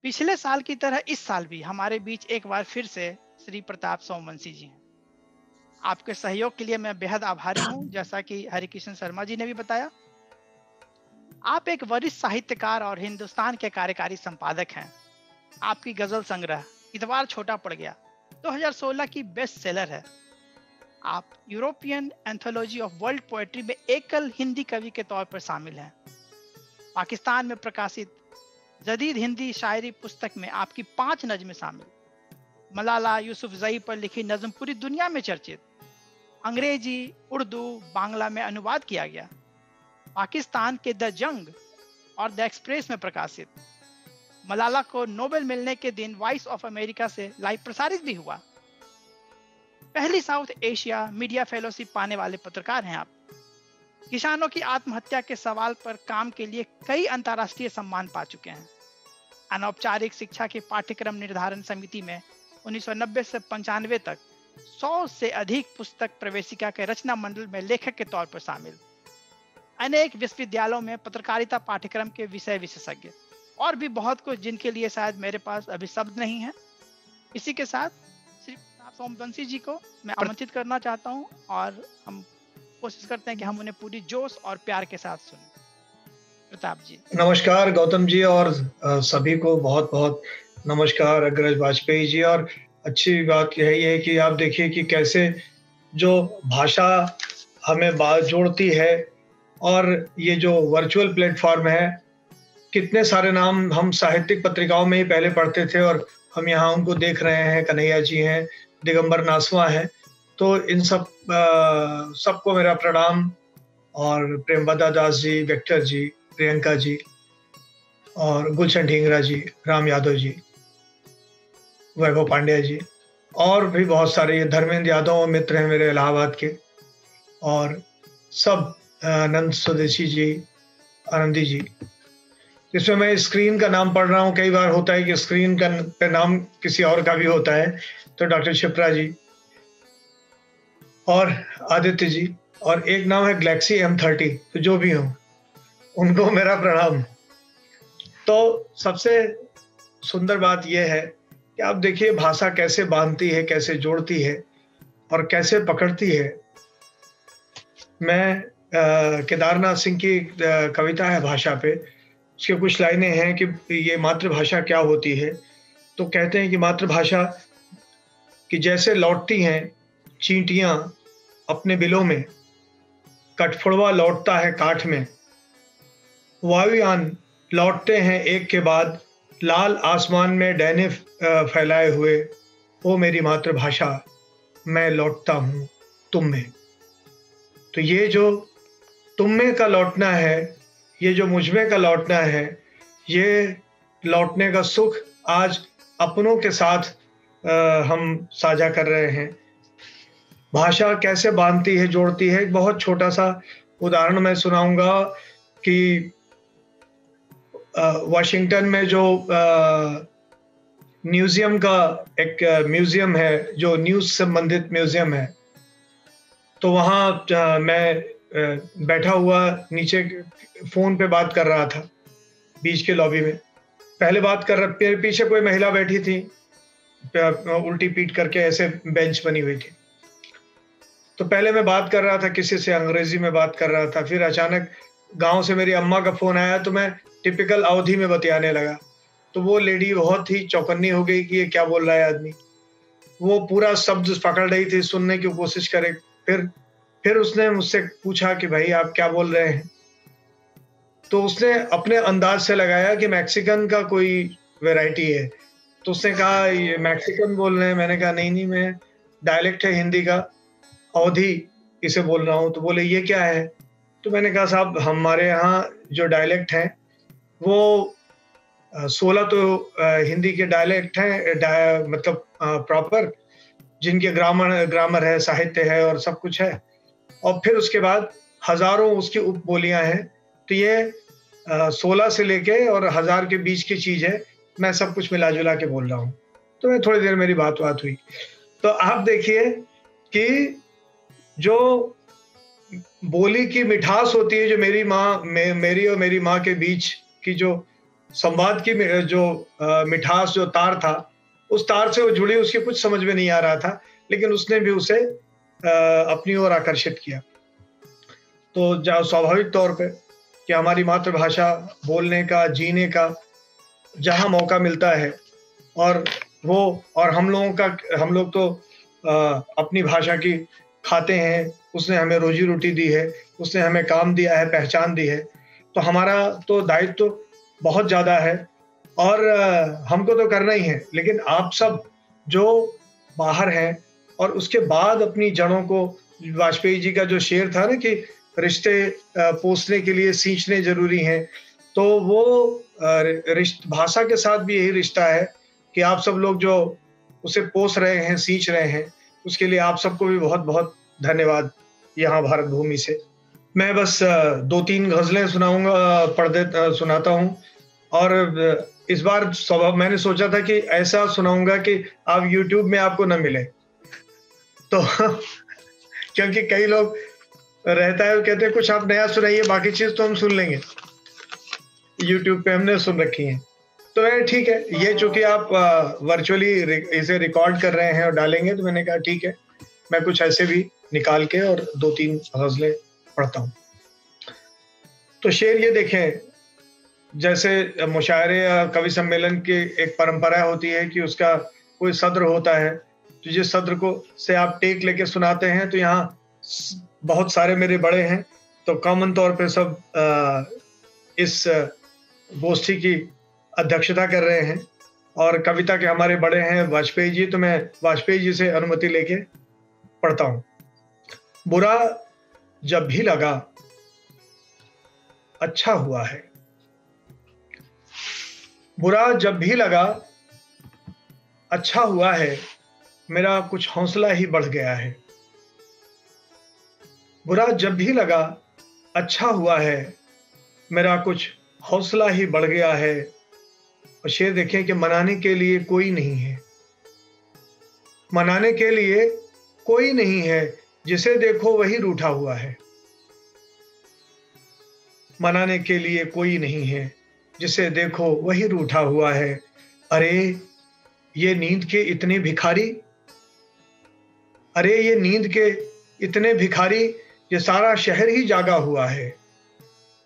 पिछले साल की तरह इस साल भी हमारे बीच एक बार फिर से श्री प्रताप सोमवंशी जी हैं। आपके सहयोग के लिए मैं बेहद आभारी हूं। जैसा कि हरिकिशन शर्मा जी ने भी बताया, आप एक वरिष्ठ साहित्यकार और हिंदुस्तान के कार्यकारी संपादक हैं। आपकी गजल संग्रह इतवार छोटा पड़ गया 2016 की बेस्ट सेलर है। आप European anthology of world poetry में एकल हिंदी कवि के तौर पर शामिल हैं। पाकिस्तान में प्रकाशित जदीद हिंदी शायरी पुस्तक में आपकी 5 नज़्में शामिल। मलाला यूसुफजई पर लिखी नज्म पूरी दुनिया में चर्चित, अंग्रेजी, उर्दू, बांग्ला में अनुवाद किया गया। पाकिस्तान के द जंग और द एक्सप्रेस में प्रकाशित। मलाला को नोबेल मिलने के दिन वॉइस ऑफ अमेरिका से लाइव प्रसारित भी हुआ। पहली साउथ एशिया मीडिया फेलोशिप पाने वाले पत्रकार हैं आप। किसानों की आत्महत्या के सवाल पर काम के लिए कई अंतर्राष्ट्रीय सम्मान पा चुके हैं। अनौपचारिक शिक्षा के पाठ्यक्रम निर्धारण समिति में 1990 से 95 तक 100 से अधिक पुस्तक प्रवेशिका के रचना मंडल में लेखक के तौर पर शामिल। अनेक विश्वविद्यालयों में पत्रकारिता पाठ्यक्रम के विषय विशेषज्ञ और भी बहुत कुछ, जिनके लिए शायद मेरे पास अभी शब्द नहीं है। इसी के साथ श्री प्रताप सोमवंशी जी को मैं आमंत्रित करना चाहता हूं और हम कोशिश करते हैं कि हम उन्हें पूरी जोश और प्यार के साथ सुनें। प्रताप जी। नमस्कार गौतम जी और सभी को बहुत बहुत नमस्कार अग्रज वाजपेयी जी। और अच्छी बात यही है कि आप देखिए कि कैसे जो भाषा हमें बात जोड़ती है और ये जो वर्चुअल प्लेटफॉर्म है, कितने सारे नाम हम साहित्यिक पत्रिकाओं में ही पहले पढ़ते थे और हम यहाँ उनको देख रहे हैं। कन्हैया जी हैं, दिगंबर नासवा हैं, तो इन सबको मेरा प्रणाम। और प्रेमवदा दास जी, विक्टर जी, प्रियंका जी और गुलशन ढींगरा जी, राम यादव जी, वैभव पांड्या जी और भी बहुत सारे, धर्मेंद्र यादव मित्र हैं मेरे इलाहाबाद के, और सब आनंद स्वदेशी जी, आनंदी जी। इसमें मैं स्क्रीन का नाम पढ़ रहा हूँ, कई बार होता है कि स्क्रीन का पे नाम किसी और का भी होता है, तो डॉक्टर शिप्रा जी और आदित्य जी, और एक नाम है गैलेक्सी M30, तो जो भी हो उनको मेरा प्रणाम। तो सबसे सुंदर बात यह है कि आप देखिए भाषा कैसे बांधती है, कैसे जोड़ती है और कैसे पकड़ती है। मैं केदारनाथ सिंह की कविता है भाषा पे, उसके कुछ लाइनें हैं कि ये मातृभाषा क्या होती है। तो कहते हैं कि मातृभाषा कि जैसे लौटती हैं चींटियां अपने बिलों में, कठफोड़वा लौटता है काठ में, वायुयान लौटते हैं एक के बाद, लाल आसमान में डैने फैलाए हुए, ओ मेरी मातृभाषा मैं लौटता हूँ तुम में। तो ये जो तुम में का लौटना है, ये जो मुझ में का लौटना है, ये लौटने का सुख आज अपनों के साथ हम साझा कर रहे हैं। भाषा कैसे बांधती है, जोड़ती है। एक बहुत छोटा सा उदाहरण मैं सुनाऊंगा कि वाशिंगटन में जो म्यूजियम का एक म्यूजियम है, जो न्यूज़ संबंधित म्यूजियम है, तो वहाँ मैं बैठा हुआ नीचे फ़ोन पे बात कर रहा था बीच के लॉबी में। पहले बात कर रहा, पीछे कोई महिला बैठी थी, उल्टी पीठ करके, ऐसे बेंच बनी हुई थी। तो पहले मैं बात कर रहा था किसी से, अंग्रेजी में बात कर रहा था। फिर अचानक गाँव से मेरी अम्मा का फ़ोन आया, तो मैं टिपिकल अवधी में बतियाने लगा। तो वो लेडी बहुत ही चौकन्नी हो गई कि ये क्या बोल रहा है आदमी। वो पूरा शब्द पकड़ रही थी, सुनने की कोशिश करे। फिर उसने मुझसे पूछा कि भाई आप क्या बोल रहे हैं? तो उसने अपने अंदाज से लगाया कि मैक्सिकन का कोई वैरायटी है। तो उसने कहा ये मैक्सिकन बोल रहे हैं। मैंने कहा नहीं, मैं डायलेक्ट है हिंदी का, अवधी इसे बोल रहा हूँ। तो बोले ये क्या है? तो मैंने कहा साहब हमारे यहाँ जो डायलेक्ट हैं वो 16 तो हिंदी के डायलेक्ट हैं, मतलब प्रॉपर, जिनके ग्रामर है, साहित्य है और सब कुछ है। और फिर उसके बाद हज़ारों उसकी उपबोलियाँ हैं। तो ये 16 से लेके और 1000 के बीच की चीज़ है। मैं सब कुछ मिला-जुला के बोल रहा हूँ। तो मैं थोड़ी देर मेरी बात हुई। तो आप देखिए कि जो बोली की मिठास होती है, जो मेरी और मेरी माँ के बीच की जो संवाद की जो मिठास, जो तार था, उस तार से वो जुड़ी, उसके कुछ समझ में नहीं आ रहा था, लेकिन उसने भी उसे अपनी ओर आकर्षित किया। तो स्वाभाविक तौर पे कि हमारी मातृभाषा बोलने का, जीने का जहाँ मौका मिलता है, और हम लोग तो अपनी भाषा की खाते हैं, उसने हमें रोजी-रोटी दी है, उसने हमें काम दिया है, पहचान दी है, तो हमारा तो दायित्व तो बहुत ज़्यादा है, और हमको तो करना ही है। लेकिन आप सब जो बाहर हैं और उसके बाद अपनी जड़ों को, वाजपेयी जी का जो शेर था ना कि रिश्ते पोसने के लिए सींचने ज़रूरी हैं, तो वो भाषा के साथ भी यही रिश्ता है कि आप सब लोग जो उसे पोस रहे हैं, सींच रहे हैं, उसके लिए आप सबको भी बहुत-बहुत धन्यवाद यहाँ भारत भूमि से। मैं बस 2-3 गज़लें सुनाता हूँ, और इस बार मैंने सोचा था कि ऐसा सुनाऊँगा कि आप यूट्यूब में आपको ना मिले। तो क्योंकि कई लोग रहता है, वो कहते हैं कुछ आप नया सुनाइए, बाकी चीज़ तो हम सुन लेंगे। यूट्यूब पे हमने सुन रखी हैं। तो मैंने ठीक है, ये चूँकि आप वर्चुअली इसे रिकॉर्ड कर रहे हैं और डालेंगे, तो मैंने कहा ठीक है, मैं कुछ ऐसे भी निकाल के और 2-3 गज़लें पढ़ता हूँ। तो शेर ये देखें, जैसे मुशायरे या कवि सम्मेलन की एक परंपरा होती है कि उसका कोई सद्र होता है, तो जिस सद्र को से आप टेक लेके सुनाते हैं, तो यहाँ बहुत सारे मेरे बड़े हैं, तो कॉमन तौर पे सब इस गोष्ठी की अध्यक्षता कर रहे हैं, और कविता के हमारे बड़े हैं वाजपेयी जी, तो मैं वाजपेयी जी से अनुमति लेके पढ़ता हूँ। बुरा जब भी लगा, अच्छा हुआ है। बुरा जब भी लगा, अच्छा हुआ है, मेरा कुछ हौसला ही बढ़ गया है। बुरा जब भी लगा, अच्छा हुआ है, मेरा कुछ हौसला ही बढ़ गया है। और शेर देखें कि मनाने के लिए कोई नहीं है, मनाने के लिए कोई नहीं है, जिसे देखो वही रूठा हुआ है। मनाने के लिए कोई नहीं है, जिसे देखो वही रूठा हुआ है। अरे ये नींद के इतने भिखारी, अरे ये नींद के इतने भिखारी, ये सारा शहर ही जागा हुआ है।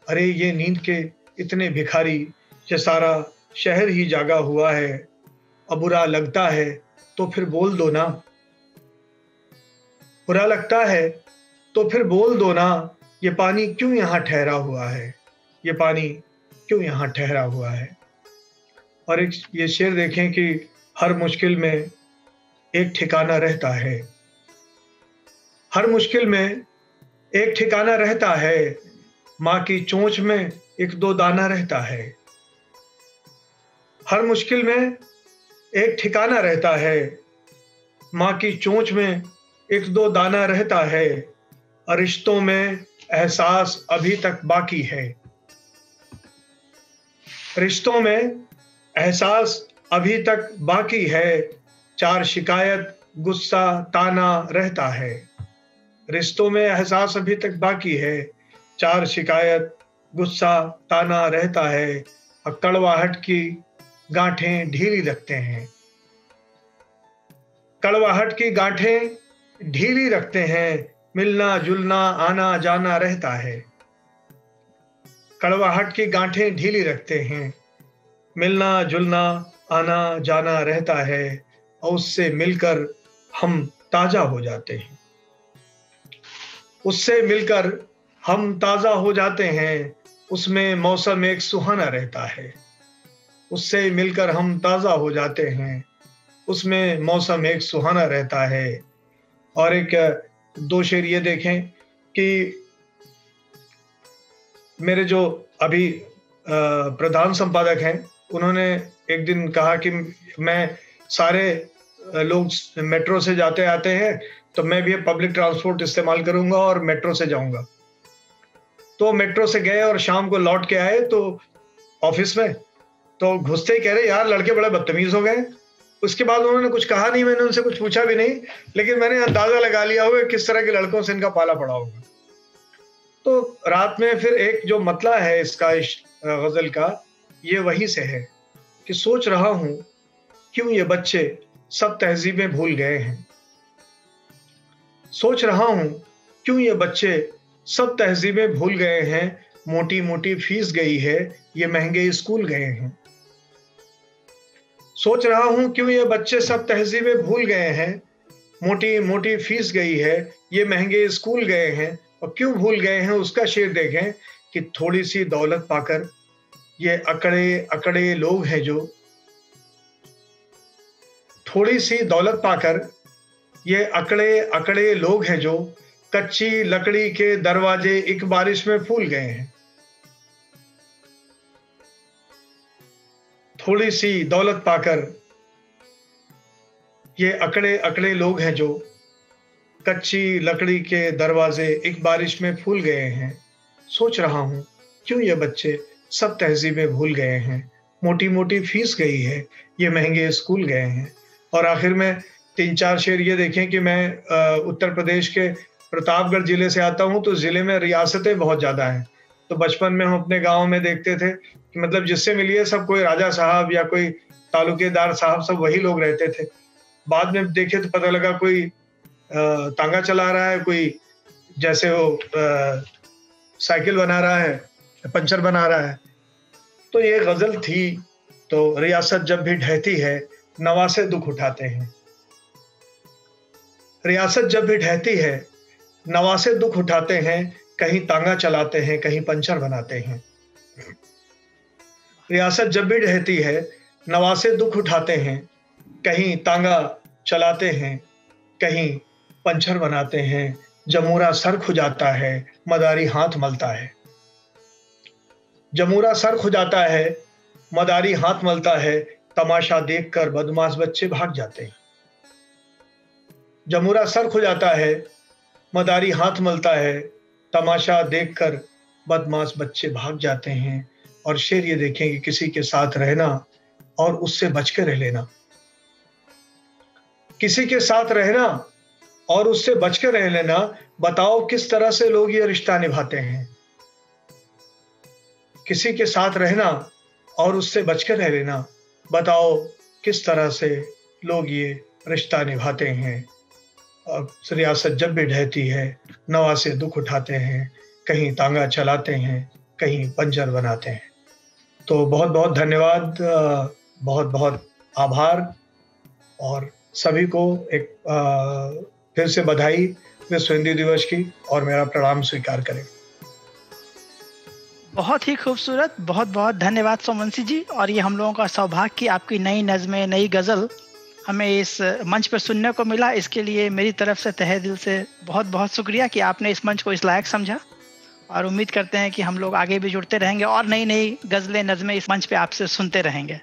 अरे ये नींद के इतने भिखारी, ये सारा शहर ही जागा हुआ है। अब बुरा लगता है तो फिर बोल दो ना, बुरा लगता है तो फिर बोल दो ना, ये पानी क्यों यहाँ ठहरा हुआ है, ये पानी क्यों यहाँ ठहरा हुआ है। और एक ये शेर देखें कि हर मुश्किल में एक ठिकाना रहता है, हर मुश्किल में एक ठिकाना रहता है, माँ की चोंच में 1-2 दाना रहता है। हर मुश्किल में एक ठिकाना रहता है, माँ की चोंच में 1-2 दाना रहता है, और रिश्तों में एहसास अभी तक बाकी है। रिश्तों में एहसास अभी तक बाकी है, 4 शिकायत गुस्सा ताना रहता है। रिश्तों में एहसास अभी तक बाकी है, 4 शिकायत गुस्सा ताना रहता है, और कड़वाहट की गांठें ढीली रखते हैं। कड़वाहट की गांठें ढीली रखते हैं, मिलना जुलना आना जाना रहता है। कड़वाहट की गांठें ढीली रखते हैं, मिलना जुलना आना जाना रहता है, और उससे मिलकर हम ताजा हो जाते हैं। उससे मिलकर हम ताजा हो जाते हैं, उसमें मौसम एक सुहाना रहता है। उससे मिलकर हम ताजा हो जाते हैं, उसमें मौसम एक सुहाना रहता है। और एक 2 शेर ये देखें कि मेरे जो अभी प्रधान संपादक हैं, उन्होंने एक दिन कहा कि मैं सारे लोग मेट्रो से जाते आते हैं, तो मैं भी पब्लिक ट्रांसपोर्ट इस्तेमाल करूंगा और मेट्रो से जाऊंगा। तो मेट्रो से गए और शाम को लौट के आए तो ऑफिस में, तो घुसते ही कह रहे यार लड़के बड़े बदतमीज हो गए। उसके बाद उन्होंने कुछ कहा नहीं, मैंने उनसे कुछ पूछा भी नहीं, लेकिन मैंने अंदाजा लगा लिया होगा किस तरह के लड़कों से इनका पाला पड़ा होगा। तो रात में फिर एक जो मतला है इसका, इस गजल का, ये वहीं से है कि सोच रहा हूं क्यों ये बच्चे सब तहजीबें भूल गए हैं। सोच रहा हूं क्यों ये बच्चे सब तहजीबें भूल गए हैं। मोटी मोटी फीस गई है, ये महंगे स्कूल गए हैं। सोच रहा हूं क्यों ये बच्चे सब तहजीबें भूल गए हैं। मोटी मोटी फीस गई है, ये महंगे स्कूल गए हैं। और क्यों भूल गए हैं उसका शेर देखें कि थोड़ी सी दौलत पाकर ये अकड़े अकड़े लोग हैं जो, थोड़ी सी दौलत पाकर ये अकड़े अकड़े लोग हैं जो कच्ची लकड़ी के दरवाजे एक बारिश में फूल गए हैं। थोड़ी सी दौलत पाकर ये अकड़े अकड़े लोग हैं जो कच्ची लकड़ी के दरवाजे एक बारिश में फूल गए हैं। सोच रहा हूं क्यों ये बच्चे सब तहजीबें भूल गए हैं। मोटी मोटी फीस गई है, ये महंगे स्कूल गए हैं। और आखिर में 3-4 शेर ये देखें कि मैं उत्तर प्रदेश के प्रतापगढ़ जिले से आता हूं, तो जिले में रियासतें बहुत ज्यादा हैं। तो बचपन में हम अपने गांव में देखते थे कि मतलब जिससे मिलिए सब कोई राजा साहब या कोई तालुकेदार साहब, सब वही लोग रहते थे। बाद में देखे तो पता लगा कोई तांगा चला रहा है, कोई जैसे वो साइकिल बना रहा है, पंचर बना रहा है। तो ये गजल थी। तो रियासत जब भी ढहती है नवासे दुख उठाते हैं। रियासत जब भी ढहती है नवासे दुख उठाते हैं। कहीं तांगा चलाते हैं, कहीं पंचर बनाते हैं। रियासत जब भी ढहती है नवासे दुख उठाते हैं। कहीं तांगा चलाते हैं, कहीं पंचर बनाते हैं। जमूरा सर खुजाता है, मदारी हाथ मलता है। जमूरा सर खुजाता है, मदारी हाथ मलता है। तमाशा देखकर बदमाश बच्चे भाग जाते हैं। जमूरा सर खुजाता है, मदारी हाथ मलता है। तमाशा देखकर बदमाश बच्चे भाग जाते हैं। और शेर ये देखें कि किसी के साथ रहना और उससे बच के रह लेना। किसी के साथ रहना और उससे बच के रह लेना। बताओ किस तरह से लोग ये रिश्ता निभाते हैं। किसी के साथ रहना और उससे बच के रह लेना। बताओ किस तरह से लोग ये रिश्ता निभाते हैं। और रियासत जब भी ढहती है नवासे दुख उठाते हैं। कहीं तांगा चलाते हैं, कहीं पंचर बनाते हैं। तो बहुत बहुत धन्यवाद, बहुत बहुत आभार। और सभी को एक फिर से बधाई विश्व हिंदी दिवस की, और मेरा प्रणाम स्वीकार करें। बहुत ही खूबसूरत, बहुत बहुत धन्यवाद सोमवंशी जी। और ये हम लोगों का सौभाग्य कि आपकी नई नज़में, नई गज़ल हमें इस मंच पर सुनने को मिला। इसके लिए मेरी तरफ से तहे दिल से बहुत बहुत शुक्रिया कि आपने इस मंच को इस लायक समझा। और उम्मीद करते हैं कि हम लोग आगे भी जुड़ते रहेंगे और नई नई गज़लें, नज़में इस मंच पे आपसे सुनते रहेंगे।